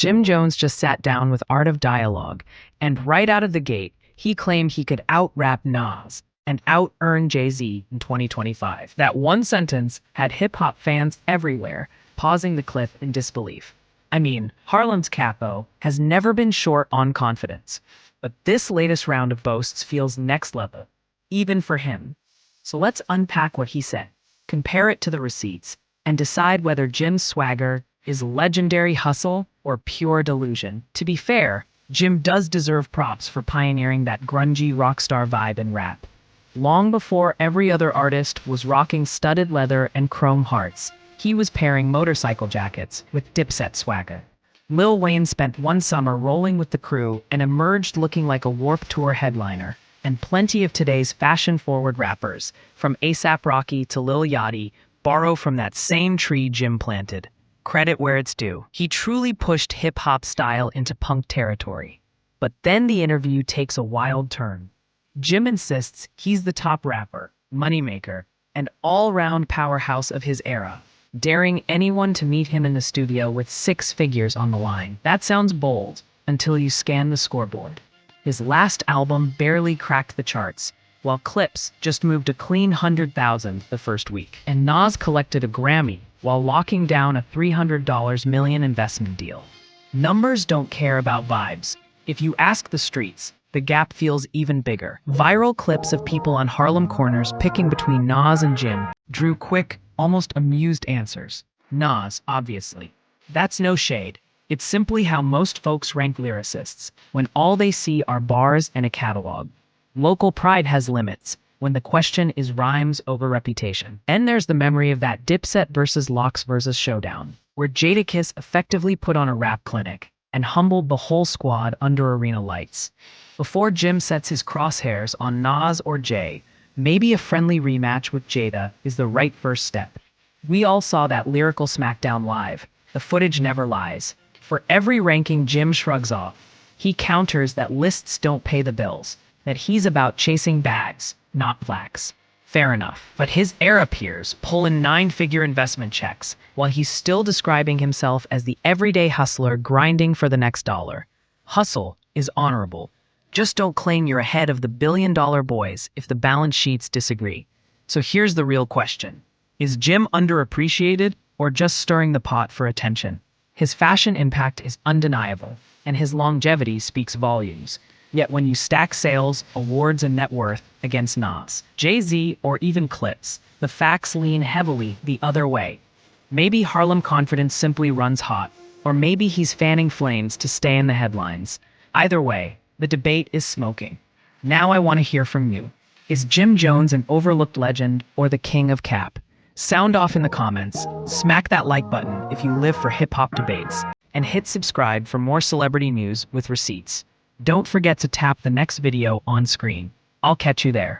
Jim Jones just sat down with Art of Dialogue, and right out of the gate, he claimed he could out-rap Nas and out-earn Jay-Z in 2025. That one sentence had hip-hop fans everywhere pausing the clip in disbelief. I mean, Harlem's Capo has never been short on confidence, but this latest round of boasts feels next level, even for him. So let's unpack what he said, compare it to the receipts, and decide whether Jim's swagger is legendary hustle or pure delusion. To be fair, Jim does deserve props for pioneering that grungy rockstar vibe in rap. Long before every other artist was rocking studded leather and chrome hearts, he was pairing motorcycle jackets with Dipset swagger. Lil Wayne spent one summer rolling with the crew and emerged looking like a Warped Tour headliner. And plenty of today's fashion-forward rappers, from A$AP Rocky to Lil Yachty, borrow from that same tree Jim planted. Credit where it's due. He truly pushed hip-hop style into punk territory. But then the interview takes a wild turn. Jim insists he's the top rapper, moneymaker, and all-round powerhouse of his era, daring anyone to meet him in the studio with 6 figures on the line. That sounds bold until you scan the scoreboard. His last album barely cracked the charts, while Clipse just moved a clean 100,000 the first week. And Nas collected a Grammy while locking down a $300 million investment deal. Numbers don't care about vibes. If you ask the streets, the gap feels even bigger. Viral clips of people on Harlem corners picking between Nas and Jim drew quick, almost amused answers. Nas, obviously. That's no shade. It's simply how most folks rank lyricists, when all they see are bars and a catalog. Local pride has limits, when the question is rhymes over reputation. And there's the memory of that Dipset versus Locks Verzuz showdown, where Jadakiss effectively put on a rap clinic and humbled the whole squad under arena lights. Before Jim sets his crosshairs on Nas or Jay, maybe a friendly rematch with Jada is the right first step. We all saw that lyrical smackdown live. The footage never lies. For every ranking Jim shrugs off, he counters that lists don't pay the bills, that he's about chasing bags, not plaques. Fair enough. But his era peers pull in 9-figure investment checks, while he's still describing himself as the everyday hustler grinding for the next dollar. Hustle is honorable. Just don't claim you're ahead of the billion-dollar boys if the balance sheets disagree. So here's the real question. Is Jim underappreciated or just stirring the pot for attention? His fashion impact is undeniable, and his longevity speaks volumes. Yet when you stack sales, awards, and net worth against Nas, Jay-Z, or even Clipse, the facts lean heavily the other way. Maybe Harlem confidence simply runs hot, or maybe he's fanning flames to stay in the headlines. Either way, the debate is smoking. Now I want to hear from you. Is Jim Jones an overlooked legend or the king of cap? Sound off in the comments, smack that like button if you live for hip-hop debates, and hit subscribe for more celebrity news with receipts. Don't forget to tap the next video on screen. I'll catch you there.